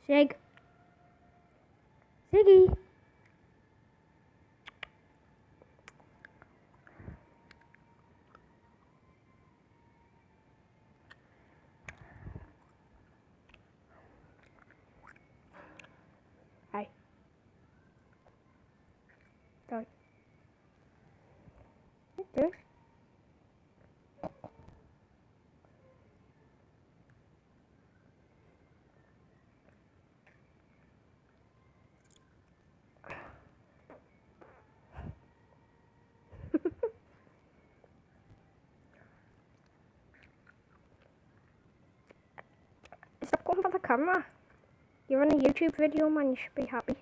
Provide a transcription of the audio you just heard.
Ziggy. Hi. Sorry. Okay. Stop going for the camera. You're on a YouTube video, man. You should be happy.